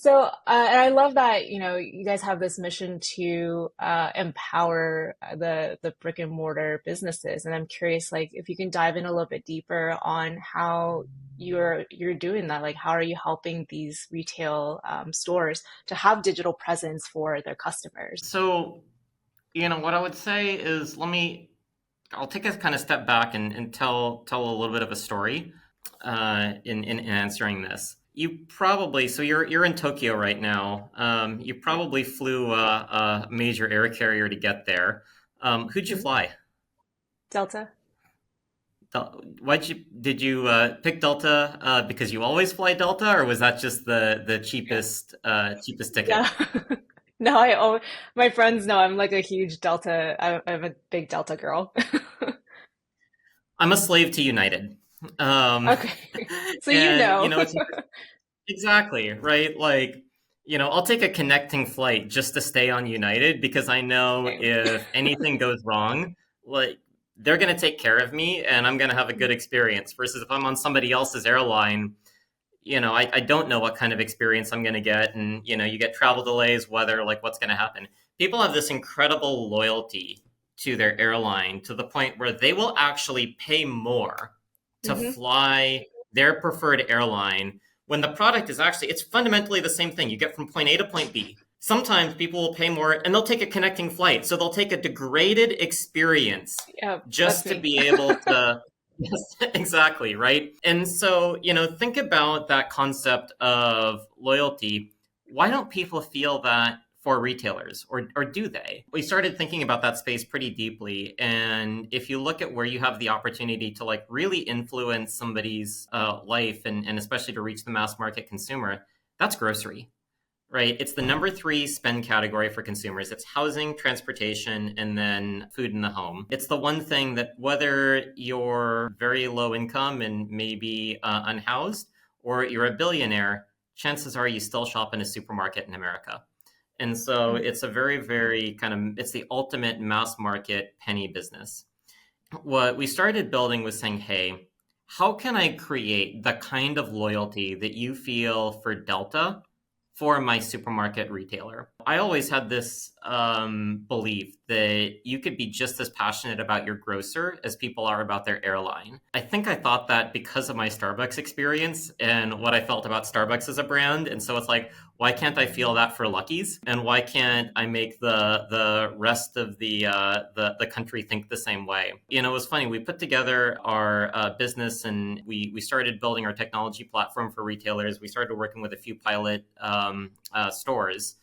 And I love that, you guys have this mission to empower the brick and mortar businesses. And I'm curious, like, if you can dive in a little bit deeper on how you're doing that. Like, how are you helping these retail stores to have digital presence for their customers? So, what I would say is I'll take a kind of step back and tell a little bit of a story in answering this. You probably, so you're in Tokyo right now. You probably flew a major air carrier to get there. Who'd you Mhm. fly? Delta? Did you pick Delta because you always fly Delta, or was that just the Yeah. cheapest ticket? Yeah. No, my friends know I'm like a huge Delta. I'm a big Delta girl. I'm a slave to United. Um, Okay. So you and know. it's exactly right. Like, I'll take a connecting flight just to stay on United because I know Same. if anything goes wrong, like they're going to take care of me and I'm going to have a good experience. Versus if I'm on somebody else's airline, I don't know what kind of experience I'm going to get. And, you get travel delays, weather, like what's going to happen. People have this incredible loyalty to their airline to the point where they will actually pay more to Hmm. fly their preferred airline when the product is actually, it's fundamentally the same thing. You get from point A to point B. Sometimes people will pay more and they'll take a connecting flight. So they'll take a degraded experience Yeah, that's just to me. be able to. Yes, exactly, right? And so, think about that concept of loyalty. Why don't people feel that for retailers, or do they? We started thinking about that space pretty deeply. And if you look at where you have the opportunity to like really influence somebody's life and especially to reach the mass market consumer, that's grocery, right? It's the number three spend category for consumers. It's housing, transportation, and then food in the home. It's the one thing that whether you're very low income and maybe unhoused, or you're a billionaire, chances are you still shop in a supermarket in America. And so it's a very, very it's the ultimate mass market penny business. What we started building was saying, hey, how can I create the kind of loyalty that you feel for Delta for my supermarket retailer? I always had this belief that you could be just as passionate about your grocer as people are about their airline. I think I thought that because of my Starbucks experience and what I felt about Starbucks as a brand. And so it's like, why can't I feel that for Lucky's? And why can't I make the rest of the country think the same way? It was funny. We put together our business and we started building our technology platform for retailers. We started working with a few pilot stores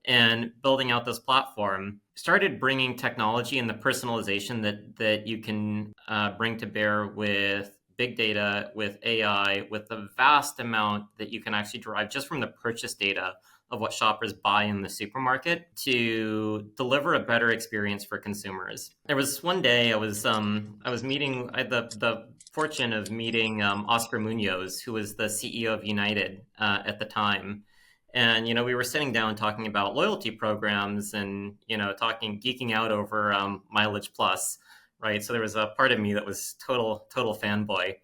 and building out this platform. Started bringing technology and the personalization that you can bring to bear with big data, with AI, with the vast amount that you can actually derive just from the purchase data of what shoppers buy in the supermarket to deliver a better experience for consumers. There was one day I was meeting, I had the fortune of meeting Oscar Munoz, who was the CEO of United at the time. And we were sitting down talking about loyalty programs and geeking out over Mileage Plus, right? So there was a part of me that was total fanboy.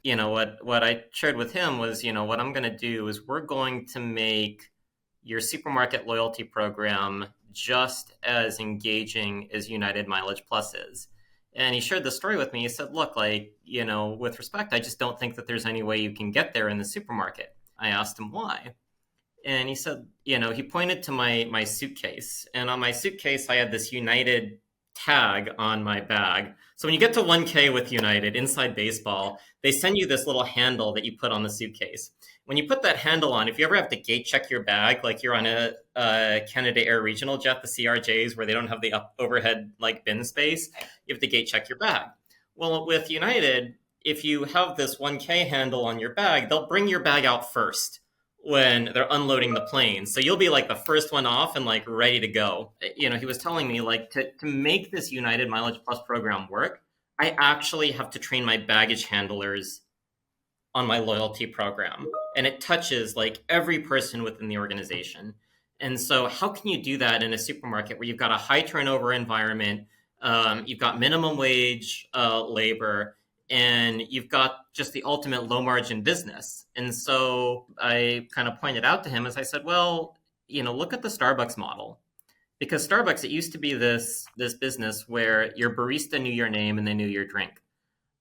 What I shared with him was, what I'm going to do is we're going to make your supermarket loyalty program just as engaging as United Mileage Plus is. And he shared the story with me. He said, look, like, with respect, I just don't think that there's any way you can get there in the supermarket. I asked him why. And he said, he pointed to my suitcase. And on my suitcase, I had this United tag on my bag. So when you get to 1K with United inside baseball, they send you this little handle that you put on the suitcase. When you put that handle on, if you ever have to gate check your bag, like you're on a Canada Air regional jet, the CRJs, where they don't have the overhead like bin space, you have to gate check your bag. Well, with United, if you have this 1K handle on your bag, they'll bring your bag out first when they're unloading the plane. So you'll be like the first one off and like ready to go. He was telling me like to make this United Mileage Plus program work, I actually have to train my baggage handlers on my loyalty program. And it touches like every person within the organization. And so how can you do that in a supermarket where you've got a high turnover environment, you've got minimum wage labor, and you've got just the ultimate low margin business. And so I kind of pointed out to him as I said, well, look at the Starbucks model. Because Starbucks, it used to be this business where your barista knew your name and they knew your drink.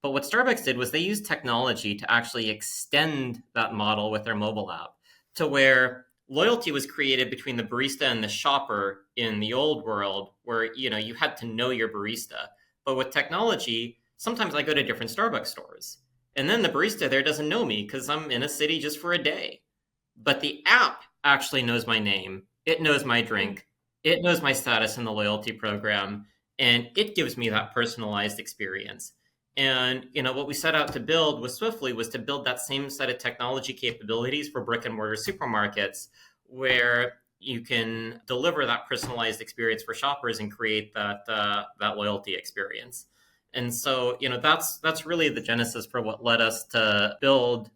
But what Starbucks did was they used technology to actually extend that model with their mobile app to where loyalty was created between the barista and the shopper in the old world where you had to know your barista. But with technology, sometimes I go to different Starbucks stores. And then the barista there doesn't know me because I'm in a city just for a day. But the app actually knows my name. It knows my drink. It knows my status in the loyalty program. And it gives me that personalized experience. And what we set out to build with Swiftly was to build that same set of technology capabilities for brick and mortar supermarkets, where you can deliver that personalized experience for shoppers and create that loyalty experience. And so that's really the genesis for what led us to build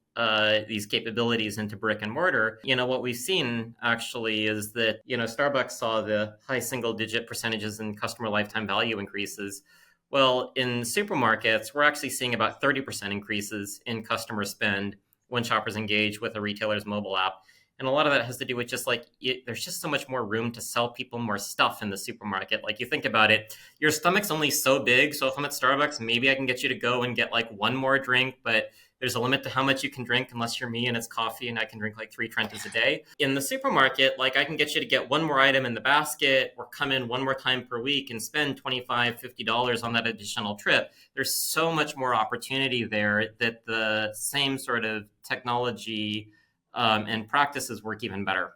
these capabilities into brick and mortar. What we've seen actually is that Starbucks saw the high single digit percentages in customer lifetime value increases. Well, in supermarkets, we're actually seeing about 30% increases in customer spend when shoppers engage with a retailer's mobile app. And a lot of that has to do with just there's just so much more room to sell people more stuff in the supermarket. Like, you think about it, your stomach's only so big. So if I'm at Starbucks, maybe I can get you to go and get one more drink, but there's a limit to how much you can drink unless you're me and it's coffee and I can drink 3 Trentas a day. In the supermarket, I can get you to get one more item in the basket or come in one more time per week and spend $25, $50 on that additional trip. There's so much more opportunity there that the same sort of technology and practices work even better.